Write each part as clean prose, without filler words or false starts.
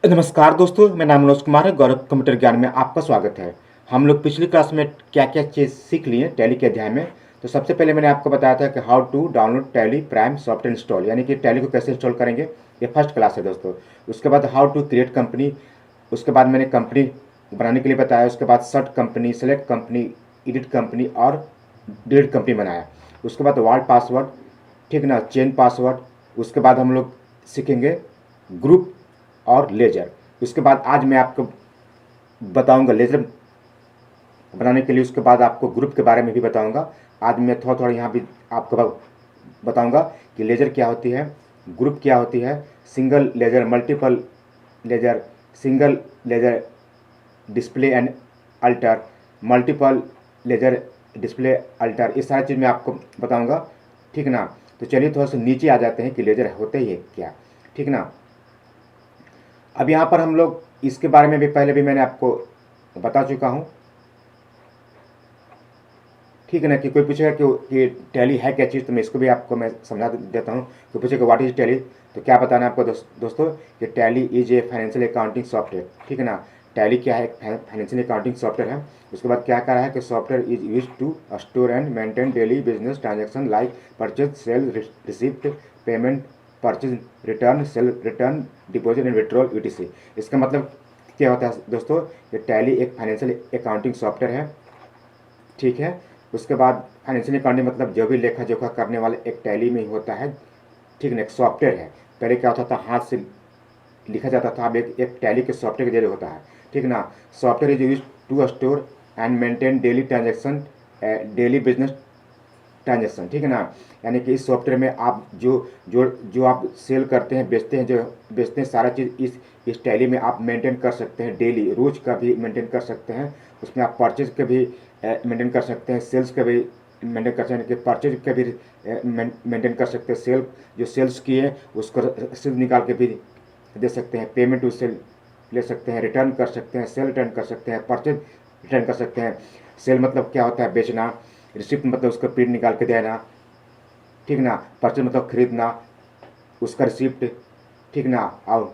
नमस्कार दोस्तों, मेरा नाम मनोज कुमार है। गौरव कंप्यूटर ज्ञान में आपका स्वागत है। हम लोग पिछली क्लास में क्या क्या चीज़ सीख लिए टैली के अध्याय में। तो सबसे पहले मैंने आपको बताया था कि how to download Tally Prime software install, यानी कि टैली को कैसे इंस्टॉल करेंगे। ये फर्स्ट क्लास है दोस्तों। उसके बाद हाउ टू क्रिएट कंपनी, उसके बाद मैंने कंपनी बनाने के लिए बताया। उसके बाद सर्ट company, select company, edit company और डिलीट कंपनी बनाया। उसके बाद वर्ड पासवर्ड, ठीक ना, चेन पासवर्ड। उसके बाद हम लोग सीखेंगे ग्रुप और लेजर। उसके बाद आज मैं आपको बताऊंगा लेजर बनाने के लिए। उसके बाद आपको ग्रुप के बारे में भी बताऊंगा। आज मैं थोड़ा थोड़ा यहाँ भी आपको बताऊंगा कि लेजर क्या होती है, ग्रुप क्या होती है, single ledger, multiple ledger, single ledger display and alter, multiple ledger display alter, ये सारी चीज़ मैं आपको बताऊंगा, ठीक ना। तो चलिए थोड़ा सा नीचे आ जाते हैं कि लेजर होते ही है क्या, ठीक ना। अब यहाँ पर हम लोग इसके बारे में भी पहले भी मैंने आपको बता चुका हूँ, ठीक है ना। कि कोई पूछेगा कि टैली है क्या चीज़, तो मैं इसको भी आपको मैं समझा देता हूँ। कोई पूछेगा व्हाट इज टैली, तो क्या बताना है आपको दोस्तों कि tally is a financial accounting software, ठीक है ना। टैली क्या है, एक फाइनेंशियल अकाउंटिंग सॉफ्टवेयर है। उसके बाद क्या करा है कि software is use to store and maintain daily business transaction like purchase, sale, receipt, payment, purchase, return, sale return, deposit and withdrawal, etc. इसका मतलब क्या होता है दोस्तों, ये टैली एक फाइनेंशियल अकाउंटिंग सॉफ्टवेयर है, ठीक है। उसके बाद फाइनेंशियल अकाउंटिंग मतलब जो भी लेखा जोखा करने वाले एक टैली में ही होता है, ठीक ना। एक सॉफ्टवेयर है। पहले क्या होता था, हाथ से लिखा जाता था, अब एक टैली के सॉफ्टवेयर के जरिए होता है, ठीक ना। Software is use to store and maintain daily transaction, daily business transaction, ठीक है ना। यानी कि इस सॉफ्टवेयर में आप जो जो जो आप सेल करते हैं, बेचते हैं, जो बेचते हैं, सारा चीज़ इस टैली में आप मेंटेन कर सकते हैं। डेली रोज का भी मेंटेन कर सकते हैं। उसमें आप परचेज का भी मेंटेन कर सकते हैं, सेल्स का भी मेंटेन कर सकते हैं, परचेज का भी मेंटेन कर सकते हैं। सेल जो सेल्स किए उसको रसीद निकाल के भी दे सकते हैं, पेमेंट उससे ले सकते हैं, रिटर्न कर सकते हैं, सेल रिटर्न कर सकते हैं, परचेज रिटर्न कर सकते हैं। सेल मतलब क्या होता है, बेचना। रिसिप्ट मतलब उसका प्रिंट निकाल के देना, ठीक ना। परचेज मतलब खरीदना, उसका रिसिप्ट, ठीक ना। और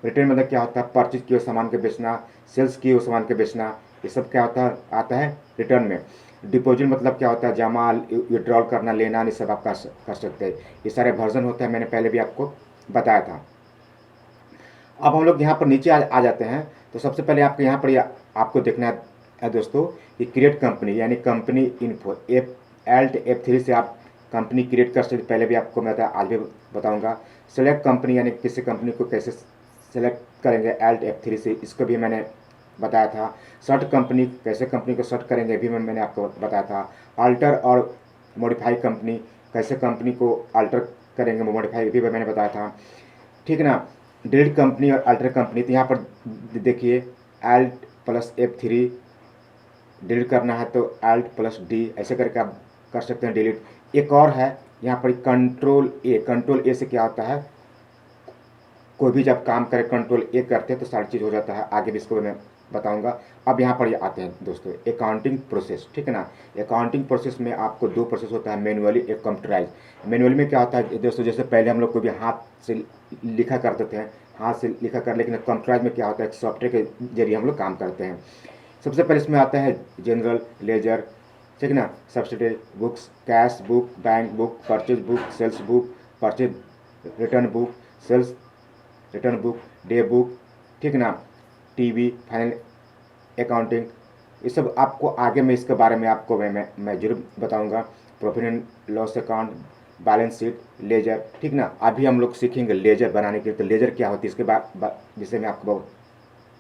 रिटर्न मतलब क्या होता है, परचेज किए हुए सामान के बेचना, सेल्स किए हुए सामान के बेचना, ये सब क्या होता है, आता है रिटर्न में। डिपॉजिट मतलब क्या होता है, जमा, विड्रॉल करना, लेना, ये सब आप कर सकते हैं। ये सारे वर्जन होते हैं, मैंने पहले भी आपको बताया था। अब हम लोग यहाँ पर नीचे आ जाते हैं। तो सबसे पहले आपको यहाँ पर आपको देखना है दोस्तों कि क्रिएट कंपनी, यानी कंपनी इन्फो, Alt F3 से आप कंपनी क्रिएट कर सकते। पहले भी आपको मैं आज भी बताऊंगा। सेलेक्ट कंपनी, यानी किसी कंपनी को कैसे सेलेक्ट करेंगे Alt F3 से, इसको भी मैंने बताया था। सर्ट कंपनी, कैसे कंपनी को सर्ट करेंगे भी मैंने आपको बताया था। अल्टर और मॉडिफाई कंपनी, कैसे कंपनी को अल्टर करेंगे, मॉडिफाई भी मैंने बताया था, ठीक है ना। डिलीट कंपनी और अल्टर कंपनी, तो यहाँ पर देखिए Alt+F3 डिलीट करना है तो Alt+D ऐसे करके आप कर सकते हैं डिलीट। एक और है यहाँ पर कंट्रोल A। कंट्रोल A से क्या होता है, कोई भी जब काम करे कंट्रोल A करते हैं तो सारी चीज़ हो जाता है। आगे भी इसको मैं बताऊंगा। अब यहाँ पर ये आते हैं दोस्तों अकाउंटिंग प्रोसेस, ठीक है ना। अकाउंटिंग प्रोसेस में आपको दो प्रोसेस होता है, मैनुअली, एक कंप्यूटराइज। मैनुअली में क्या होता है दोस्तों, जैसे पहले हम लोग को भी हाथ से लिखा करते थे, हाथ से लिखा कर, लेकिन कंप्यूटराइज में क्या होता है, एक सॉफ्टवेयर के जरिए हम लोग काम करते हैं। सबसे पहले इसमें आता है जनरल लेजर, ठीक है ना, subsidiary books, cash book, bank book, purchase book, sales book, purchase return book, sales return book, day book, ठीक ना, टीवी, फाइनल अकाउंटिंग, ये सब आपको आगे में इसके बारे में आपको मैं जरूर बताऊंगा। Profit and loss account, balance sheet, ledger, ठीक ना। अभी हम लोग सीखेंगे लेजर बनाने के लिए। तो लेजर क्या होती है इसके बाद जिसे मैं आपको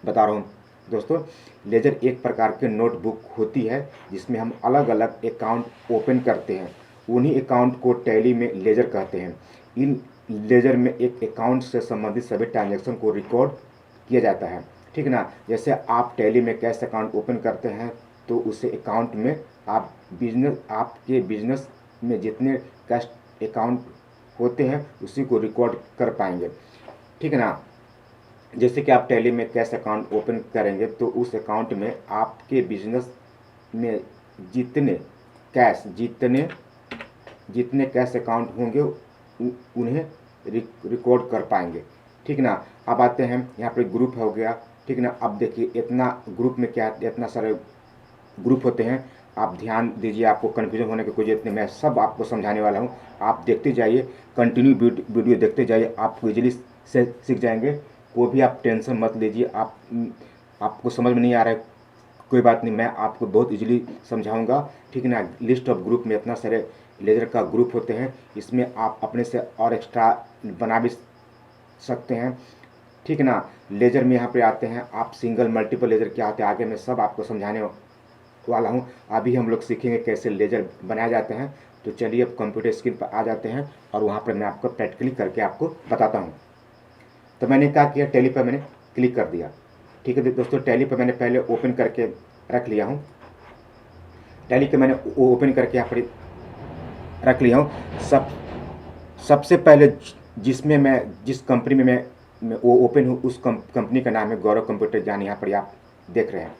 बता रहा हूँ दोस्तों। लेजर एक प्रकार की नोटबुक होती है जिसमें हम अलग अलग अकाउंट ओपन करते हैं। उन्हीं अकाउंट को टैली में लेजर कहते हैं। इन लेजर में एक अकाउंट से संबंधित सभी ट्रांजैक्शन को रिकॉर्ड किया जाता है, ठीक ना। जैसे आप टैली में कैश अकाउंट ओपन करते हैं तो उस अकाउंट में आप आपके बिजनेस में जितने कैश अकाउंट होते हैं उसी को रिकॉर्ड कर पाएंगे, ठीक है ना। जैसे कि आप टैली में कैश अकाउंट ओपन करेंगे तो उस अकाउंट में आपके बिजनेस में जितने कैश जितने जितने कैश अकाउंट होंगे उन्हें रिकॉर्ड कर पाएंगे, ठीक ना। अब आते हैं यहाँ पर ग्रुप हो गया, ठीक ना। अब देखिए इतना ग्रुप में क्या, इतना सारे ग्रुप होते हैं, आप ध्यान दीजिए, आपको कन्फ्यूजन होने की कोई जरूरत नहीं, मैं सब आपको समझाने वाला हूँ। आप देखते जाइए, कंटिन्यू वीडियो देखते जाइए, आपको इजीली से सीख जाएंगे। कोई भी आप टेंशन मत लीजिए, आपको समझ में नहीं आ रहा है, कोई बात नहीं, मैं आपको बहुत इजीली समझाऊंगा, ठीक है ना। लिस्ट ऑफ ग्रुप में इतना सारे लेज़र का ग्रुप होते हैं, इसमें आप अपने से और एक्स्ट्रा बना भी सकते हैं, ठीक है ना। लेज़र में यहाँ पे आते हैं आप, सिंगल मल्टीपल लेज़र क्या होते हैं आगे मैं सब आपको समझाने वाला हूँ। अभी हम लोग सीखेंगे कैसे लेज़र बनाए जाते हैं। तो चलिए अब कंप्यूटर स्क्रीन पर आ जाते हैं और वहाँ पर मैं आपको प्रैक्टिकली करके आपको बताता हूँ। तो मैंने क्या किया, टैली पर मैंने क्लिक कर दिया, ठीक है दोस्तों। टैली पर मैंने पहले ओपन करके रख लिया हूँ, टैली के मैंने ओपन करके यहाँ पर रख लिया हूँ। सबसे पहले जिसमें मैं, जिस कंपनी में मैं ओपन हूँ, उस कंपनी का नाम है गौरव कंप्यूटर जान, यहाँ पर आप देख रहे हैं,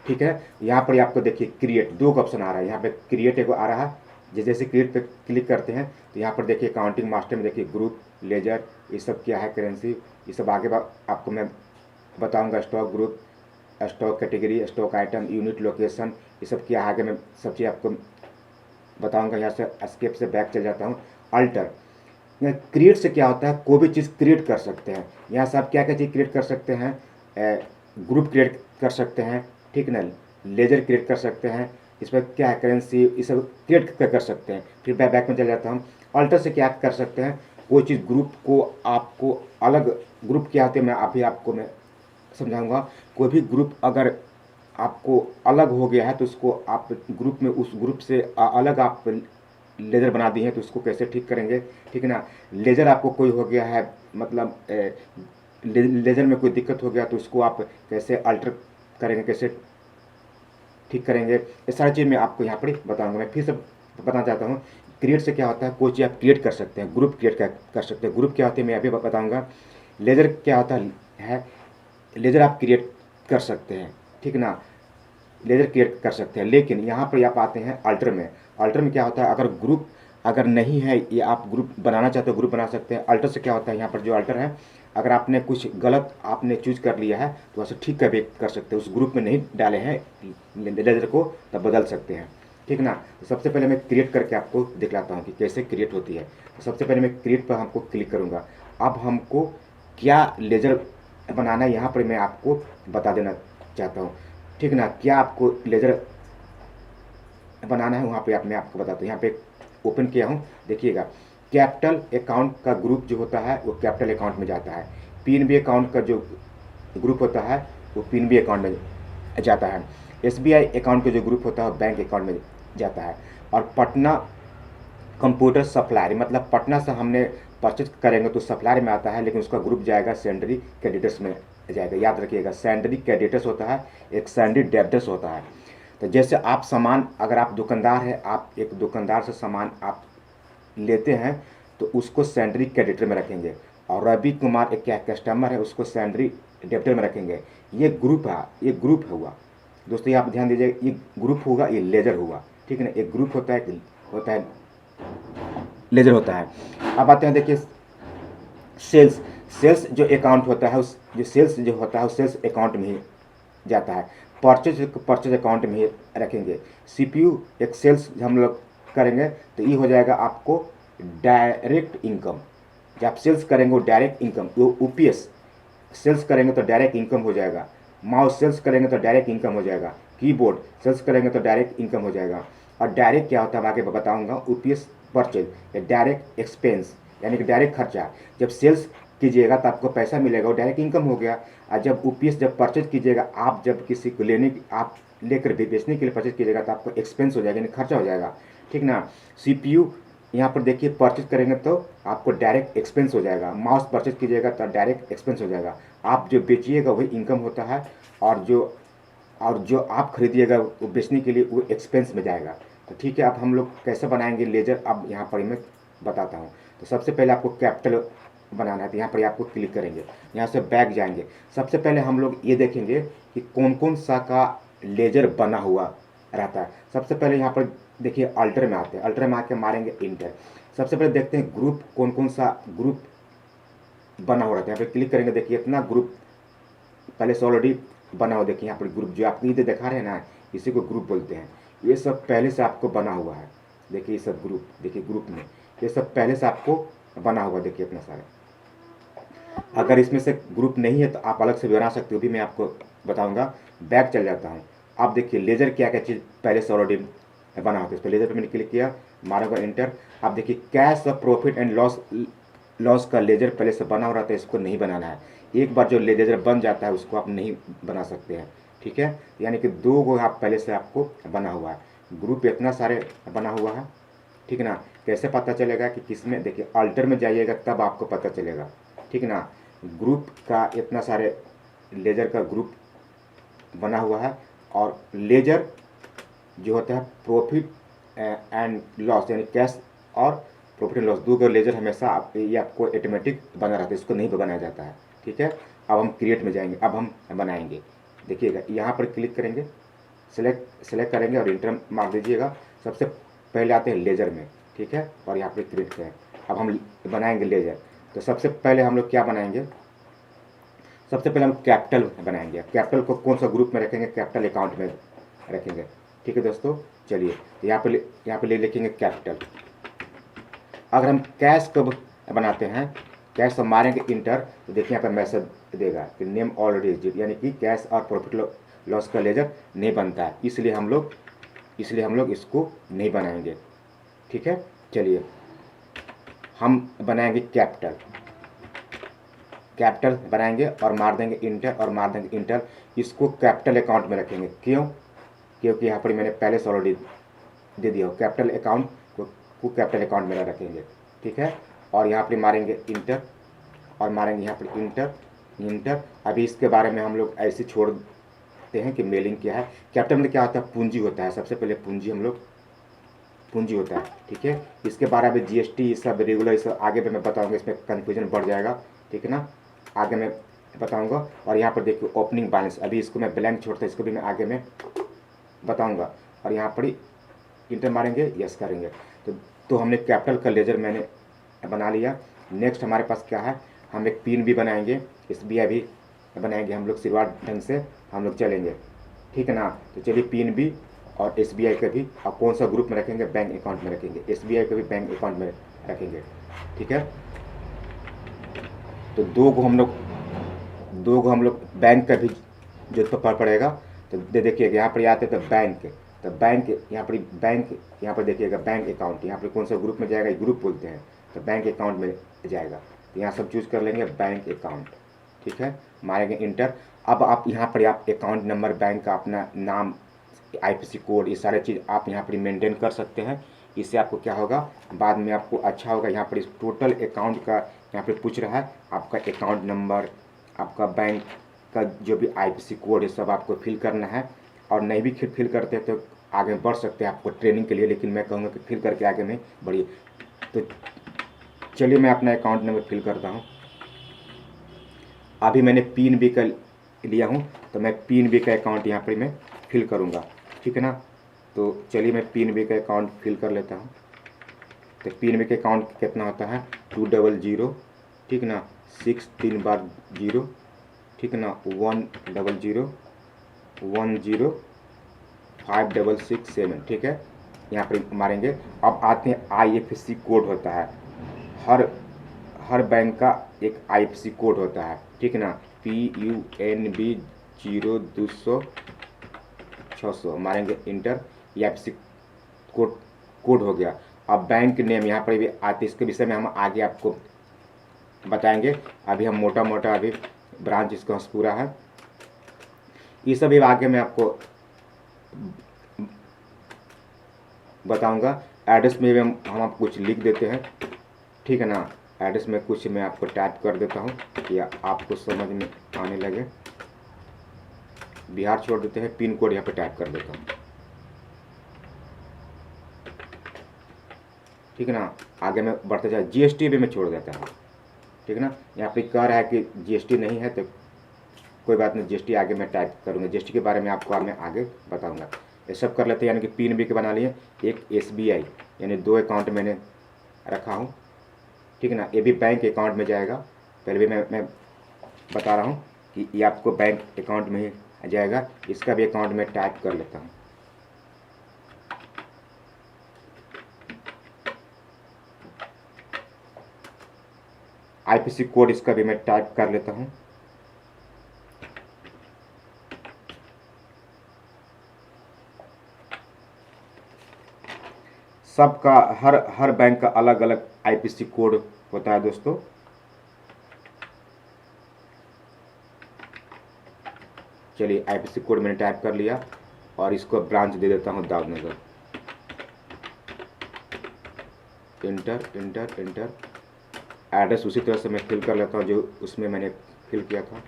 ठीक है। यहाँ पर आपको देखिए क्रिएट, दो ऑप्शन आ रहा है, यहाँ पे क्रिएट एक आ रहा है। जैसे क्रिएट पे क्लिक करते हैं तो यहाँ पर देखिए अकाउंटिंग मास्टर में देखिए ग्रुप, लेजर, ये सब क्या है, करेंसी, ये सब आगे आपको मैं बताऊंगा। Stock group, stock category, stock item, unit, location, ये सब क्या है आगे मैं सब चीज़ आपको बताऊंगा। यहाँ से एस्केप से बैक चल जाता हूँ। अल्टर, क्रिएट से क्या होता है, कोई भी चीज़ क्रिएट कर सकते हैं। यहाँ से आप क्या क्या चीज़ क्रिएट कर सकते हैं, ग्रुप क्रिएट कर सकते हैं, ठीक ना, लेजर क्रिएट कर सकते हैं, इस पर क्या है, करेंसी, ये सब क्रिएट कर सकते हैं। फिर बैक में चल जाता हूँ। अल्टर से क्या कर सकते हैं, कोई चीज़ ग्रुप को आपको अलग, ग्रुप क्या होते हैं मैं अभी आपको मैं समझाऊंगा। कोई भी ग्रुप अगर आपको अलग हो गया है तो उसको आप ग्रुप में, उस ग्रुप से अलग आप लेज़र बना दिए हैं तो उसको कैसे ठीक करेंगे, ठीक है ना। लेज़र आपको कोई हो गया है, मतलब लेज़र में कोई दिक्कत हो गया तो उसको आप कैसे अल्टर करेंगे, कैसे ठीक करेंगे, ये सारी चीज़ मैं आपको यहाँ पर बताऊँगा। मैं फिर से बताना चाहता हूँ, क्रिएट से क्या होता है, कोई चीज़ आप क्रिएट कर सकते हैं, ग्रुप क्रिएट कर सकते हैं। ग्रुप क्या होते हैं मैं अभी बताऊँगा। लेज़र क्या होता है, लेज़र आप क्रिएट कर सकते हैं, ठीक ना, लेज़र क्रिएट कर सकते हैं। लेकिन यहाँ पर आप आते हैं अल्टर में। अल्टर में क्या होता है, अगर ग्रुप अगर नहीं है, ये आप ग्रुप बनाना चाहते हो, ग्रुप बना सकते हैं। अल्टर से क्या होता है, यहाँ पर जो अल्टर है, अगर आपने कुछ गलत आपने चूज कर लिया है तो वैसे ठीक कर सकते हैं, उस ग्रुप में नहीं डाले हैं लेज़र को, तब बदल सकते हैं, ठीक ना। तो सबसे पहले मैं क्रिएट करके आपको दिखलाता हूँ कि कैसे क्रिएट होती है। तो सबसे पहले मैं क्रिएट पर हमको क्लिक करूँगा। अब हमको क्या लेज़र बनाना है यहाँ पर मैं आपको बता देना चाहता हूँ, ठीक ना। क्या आपको लेज़र बनाना है वहाँ पे मैं आपको बताता हूँ। यहाँ पे ओपन किया हूँ, देखिएगा कैपिटल अकाउंट का ग्रुप जो होता है वो कैपिटल अकाउंट में जाता है। पीएनबी अकाउंट का जो ग्रुप होता है वो पीएनबी अकाउंट में जाता है। एसबीआई अकाउंट का जो ग्रुप होता है वो बैंक अकाउंट में जाता है। और पटना कंप्यूटर सप्लायर, मतलब पटना से हमने परचेज करेंगे तो सप्लायर में आता है, लेकिन उसका ग्रुप जाएगा सैंडरी क्रेडिटर्स में जाएगा। याद रखिएगा, सैंडरी क्रेडिटर्स होता है, एक सैंडरी डेब्टर्स होता है। तो जैसे आप सामान, अगर आप दुकानदार हैं, आप एक दुकानदार से सामान आप लेते हैं तो उसको सैंडरी क्रेडिटर में रखेंगे, और रवि कुमार एक क्या कस्टमर है उसको सैंडरी डेब्टर में रखेंगे। ये ग्रुप है, ये ग्रुप हुआ दोस्तों, ये आप ध्यान दीजिए, ये ग्रुप होगा, ये लेजर होगा, ठीक है ना। एक ग्रुप होता है लेजर होता है। अब आते हैं देखिए सेल्स, सेल्स जो अकाउंट होता है उस जो सेल्स जो होता है उस सेल्स अकाउंट में ही जाता है। परचेज अकाउंट में ही रखेंगे। सीपीयू एक सेल्स हम लोग करेंगे तो ये हो जाएगा आपको डायरेक्ट इनकम। जब आप सेल्स करेंगे वो डायरेक्ट इनकम, वो यूपीएस सेल्स करेंगे तो डायरेक्ट इनकम हो जाएगा। माउस सेल्स करेंगे तो डायरेक्ट इनकम हो जाएगा। कीबोर्ड सेल्स करेंगे तो डायरेक्ट इनकम हो जाएगा। और डायरेक्ट क्या होता है मैं आगे बताऊंगा। यूपीएस परचेज या डायरेक्ट एक्सपेंस, यानी कि डायरेक्ट खर्चा। जब सेल्स कीजिएगा तो आपको पैसा मिलेगा, वो डायरेक्ट इनकम हो गया। और जब यूपीएस जब परचेज कीजिएगा, आप जब किसी को आप लेकर बेचने के लिए परचेज कीजिएगा तो आपको एक्सपेंस हो जाएगा, यानी खर्चा हो जाएगा, ठीक ना। सीपीयू यहाँ पर देखिए परचेज करेंगे तो आपको डायरेक्ट एक्सपेंस हो जाएगा। माउस परचेज कीजिएगा तो डायरेक्ट एक्सपेंस हो जाएगा। आप जो बेचिएगा वही इनकम होता है, और जो आप खरीदिएगा वो बेचने के लिए वो एक्सपेंस में जाएगा। तो ठीक है, अब हम लोग कैसे बनाएंगे लेजर, अब यहाँ पर मैं बताता हूँ। तो सबसे पहले आपको कैपिटल बनाना है, तो यहाँ पर आपको क्लिक करेंगे, यहाँ से बैक जाएंगे। सबसे पहले हम लोग ये देखेंगे कि कौन कौन सा का लेजर बना हुआ रहता है। सबसे पहले यहाँ पर देखिए अल्टर में आते हैं, अल्टर में आके मारेंगे इंटर। सबसे पहले देखते हैं ग्रुप, कौन कौन सा ग्रुप बना हो रहा था। यहाँ पे क्लिक करेंगे, देखिए इतना ग्रुप पहले से ऑलरेडी बना हुआ। देखिए यहाँ पर ग्रुप जो आपको इधर दिखा रहे हैं ना, इसी को ग्रुप बोलते हैं। ये सब पहले से आपको बना हुआ है। देखिए ये सब ग्रुप, देखिए ग्रुप में ये सब पहले से आपको बना हुआ। देखिए इतना सारा, अगर इसमें से ग्रुप नहीं है तो आप अलग से भी बना सकते हो, भी मैं आपको बताऊंगा। बैक चल जाता हूँ। आप देखिए लेजर क्या क्या चीज़ पहले से ऑलरेडी बना होता है। इस पर लेजर पे मैंने क्लिक किया, मारूंगा इंटर। आप देखिए कैश और प्रॉफिट एंड लॉस का लेजर पहले से बना हो रहा था, इसको नहीं बनाना है। एक बार जो लेजर बन जाता है उसको आप नहीं बना सकते हैं, ठीक है। यानी कि 2 गो आप पहले से आपको बना हुआ है। ग्रुप इतना सारे बना हुआ है, ठीक है ना। कैसे पता चलेगा कि किसमें, देखिए अल्टर में जाइएगा तब आपको पता चलेगा, ठीक है ना। ग्रुप का इतना सारे लेजर का ग्रुप बना हुआ है। और लेजर जो होता है प्रॉफिट एंड लॉस, यानी कैश और प्रॉफिट एंड लॉस, 2 का लेजर हमेशा ये आपको ऑटोमेटिक बना रहता है, इसको नहीं बनाया जाता है, ठीक है। अब हम क्रिएट में जाएंगे, अब हम बनाएंगे। देखिएगा यहाँ पर क्लिक करेंगे, सेलेक्ट करेंगे और इंटर मार दीजिएगा। सबसे पहले आते हैं लेजर में, ठीक है, और यहाँ पर क्रिएट करें। अब हम बनाएंगे लेजर। तो सबसे पहले हम लोग क्या बनाएंगे, सबसे पहले हम कैपिटल बनाएंगे। कैपिटल को कौन सा ग्रुप में रखेंगे, कैपिटल अकाउंट में रखेंगे, ठीक है दोस्तों। चलिए यहाँ पे ले लिखेंगे कैपिटल। अगर हम कैश को बनाते हैं, कैश तो मारेंगे इंटर, तो देखिए यहाँ पर मैसेज देगा कि नेम ऑलरेडी एग्जिस्ट, यानी कि कैश और प्रॉफिट लॉस का लेजर नहीं बनता है, इसलिए हम लोग इसको नहीं बनाएंगे, ठीक है। चलिए हम बनाएंगे कैपिटल बनाएंगे और मार देंगे इंटर। इसको कैपिटल अकाउंट में रखेंगे। क्यों? क्योंकि यहाँ पर मैंने पहले से ऑलरेडी दे दिया हो। कैपिटल अकाउंट को कैपिटल अकाउंट में रखेंगे, ठीक है। और यहाँ पर मारेंगे इंटर और मारेंगे यहाँ पर इंटर। अभी इसके बारे में हम लोग ऐसे छोड़ते हैं कि मेलिंग क्या है। कैपिटल में क्या होता है, पूंजी होता है। सबसे पहले पूंजी होता है, ठीक है। इसके बारे में जीएसटी ये सब रेगुलर, ये सब आगे पे मैं बताऊंगा, इसमें कन्फ्यूजन बढ़ जाएगा, ठीक है ना, आगे मैं बताऊंगा। और यहाँ पर देखिए ओपनिंग बैलेंस, अभी इसको मैं ब्लैंक छोड़ता, इसको भी मैं आगे में बताऊंगा। और यहाँ पर ही इंटर मारेंगे, यस करेंगे। तो हमने कैपिटल का लेजर मैंने बना लिया। नेक्स्ट हमारे पास क्या है, हम एक पिन भी बनाएंगे, SBI भी बनाएंगे। हम लोग शुरुआत ढंग से हम लोग चलेंगे, ठीक है ना। तो चलिए पिन भी और SBI का भी। अब कौन सा ग्रुप में रखेंगे, बैंक अकाउंट में रखेंगे। SBI का भी बैंक अकाउंट में रखेंगे, ठीक है। तो 2 को हम लोग बैंक का भी जो तो पड़ेगा। तो देखिएगा यहाँ पर आते तो बैंक यहाँ पर देखिएगा बैंक अकाउंट, यहाँ पर कौन सा ग्रुप में जाएगा, ग्रुप बोलते हैं, तो बैंक अकाउंट में जाएगा। तो यहाँ सब चूज़ कर लेंगे बैंक अकाउंट, ठीक है, मारेंगे इंटर। अब आप यहाँ पर आप अकाउंट नंबर, बैंक का अपना नाम, IFSC कोड, ये सारे चीज़ आप यहाँ पर मेंटेन कर सकते हैं। इससे आपको क्या होगा, बाद में आपको अच्छा होगा। यहाँ पर इस टोटल अकाउंट का यहाँ पर पूछ रहा है, आपका अकाउंट नंबर, आपका बैंक का जो भी IFSC कोड है सब आपको फिल करना है। और नहीं भी फिल करते तो आगे बढ़ सकते हैं आपको ट्रेनिंग के लिए, लेकिन मैं कहूँगा कि फिल करके आगे में बढ़िए। तो चलिए मैं अपना अकाउंट नंबर फिल करता हूँ। अभी मैंने पिन भी कर लिया हूँ, तो मैं पिन भी का अकाउंट यहाँ पर मैं फिल करूँगा, ठीक है ना। तो चलिए मैं पिन भी का अकाउंट फिल कर लेता हूँ। तो पिन भी का अकाउंट कितना होता है, 200, ठीक है ना, 6 3 बार 0, ठीक है ना, 100 10 5667, ठीक है, यहाँ पर मारेंगे। अब आते हैं IFSC कोड होता है, हर बैंक का एक IFSC कोड होता है, ठीक है ना, PUNB 0200 600, मारेंगे इंटर। IFSC कोड हो गया। अब बैंक नेम यहाँ पर भी आते, इसके विषय में हम आगे आपको बताएंगे। अभी हम मोटा अभी ब्रांच इसका पूरा है, ये सभी आगे मैं आपको बताऊंगा। एड्रेस में भी हम आप कुछ लिख देते हैं, ठीक है ना। एड्रेस में कुछ मैं आपको टाइप कर देता हूँ कि आपको समझ में आने लगे। बिहार छोड़ देते हैं, पिन कोड यहाँ पे टाइप कर देता हूँ, ठीक है ना। आगे में बढ़ते जाए, GST भी मैं छोड़ देता हूँ, ठीक है ना। यहाँ पे कह रहा है कि GST नहीं है, तो कोई बात नहीं, GST आगे मैं टाइप करूँगा। GST के बारे में आपको मैं आगे बताऊँगा। ये सब कर लेते हैं, यानी कि पिन भी के बना लिए। एक SBI, यानी 2 अकाउंट मैंने रखा हूँ, ठीक है ना। ये भी बैंक अकाउंट में जाएगा, पहले भी मैं बता रहा हूँ कि ये आपको बैंक अकाउंट में ही आ जाएगा। इसका भी अकाउंट में टाइप कर लेता हूँ। आईपीसी कोड इसका भी मैं टाइप कर लेता हूँ। सबका हर बैंक का अलग अलग आईपीसी कोड होता है दोस्तों। चलिए आईपीसी कोड मैंने टाइप कर लिया और इसको ब्रांच दे देता हूँ Daudnagar. Inter inter inter. Address उसी तरह से मैं फिल कर लेता हूँ जो उसमें मैंने फिल किया था।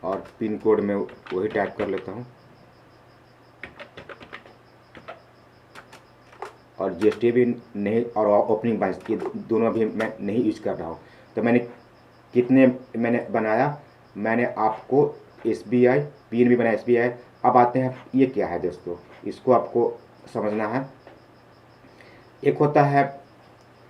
और पिन कोड में वही टाइप कर लेता हूँ। और जीएसटी भी नहीं और ओपनिंग बैलेंस, ये दोनों भी मैं नहीं यूज कर रहा हूँ। तो मैंने कितने मैंने बनाया, मैंने आपको एसबीआई पिन भी बनाया एसबीआई। अब आते हैं ये क्या है दोस्तों, इसको आपको समझना है। एक होता है,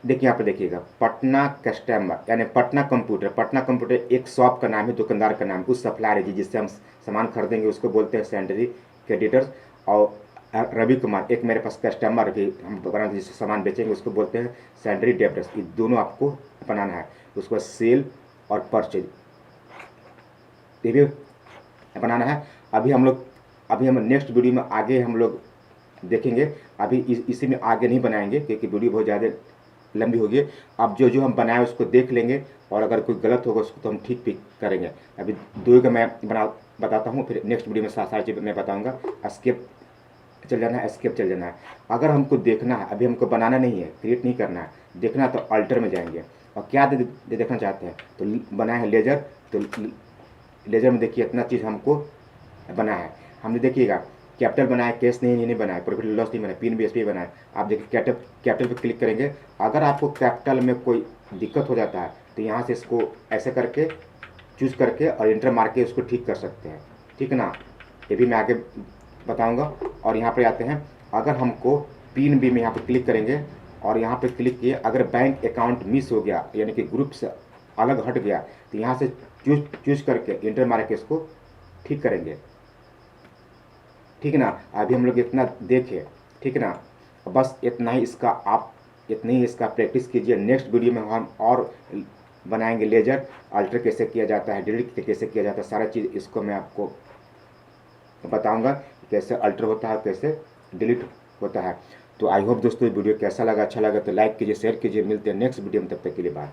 देखिए यहाँ पे देखिएगा, पटना कस्टमर यानी पटना कंप्यूटर। पटना कंप्यूटर एक शॉप का नाम है, दुकानदार का नाम, उस सप्लायर है जिससे हम सामान खरीदेंगे उसको बोलते हैं सैंडरी क्रेडिटर्स। और रवि कुमार एक मेरे पास कस्टमर भी हम बनाते जिससे सामान बेचेंगे उसको बोलते हैं सैंडरी डेब्टर्स। ये दोनों आपको बनाना है। उसके बाद सेल और परचेज ये भी बनाना है। अभी हम नेक्स्ट वीडियो में आगे हम लोग देखेंगे। अभी इसी में आगे नहीं बनाएंगे क्योंकि वीडियो बहुत ज़्यादा लंबी होगी। अब जो हम बनाए उसको देख लेंगे और अगर कोई गलत होगा उसको तो हम ठीक भी करेंगे। अभी दो का मैं बताता हूँ, फिर नेक्स्ट वीडियो में सारी चीज़ मैं बताऊँगा। एस्केप चल जाना है, एस्केप चल जाना है। अगर हमको देखना है, अभी हमको बनाना नहीं है, क्रिएट नहीं करना है, देखना तो अल्टर में जाएंगे और क्या देखना चाहते हैं तो बनाए हैं लेजर। तो लेजर में देखिए इतना चीज़ हमको बना है। हमने देखिएगा कैपिटल बनाया, कैश नहीं बनाया, प्रॉफिट लॉस नहीं बनाया, पिन बीएसपी बनाया। आप देखिए कैपिटल पे क्लिक करेंगे। अगर आपको कैपिटल में कोई दिक्कत हो जाता है तो यहाँ से इसको ऐसे करके चूज़ करके और इंटर मार के उसको ठीक कर सकते हैं, ठीक है ना। ये भी मैं आगे बताऊँगा। और यहाँ पर आते हैं, अगर हमको पिन बी में यहाँ पर क्लिक करेंगे और यहाँ पर क्लिक किए, अगर बैंक अकाउंट मिस हो गया यानी कि ग्रुप से अलग हट गया तो यहाँ से चूज करके इंटर मार के इसको ठीक करेंगे, ठीक है ना। अभी हम लोग इतना देखे, ठीक है ना। बस इतना ही इसका प्रैक्टिस कीजिए। नेक्स्ट वीडियो में हम और बनाएंगे लेजर, अल्टर कैसे किया जाता है, डिलीट कैसे किया जाता है, सारा चीज़ इसको मैं आपको बताऊंगा कैसे अल्टर होता है, कैसे डिलीट होता है। तो आई होप दोस्तों वीडियो कैसा लगा, अच्छा लगा तो लाइक कीजिए, शेयर कीजिए। मिलते हैं नेक्स्ट वीडियो में, तब तक के लिए बाय।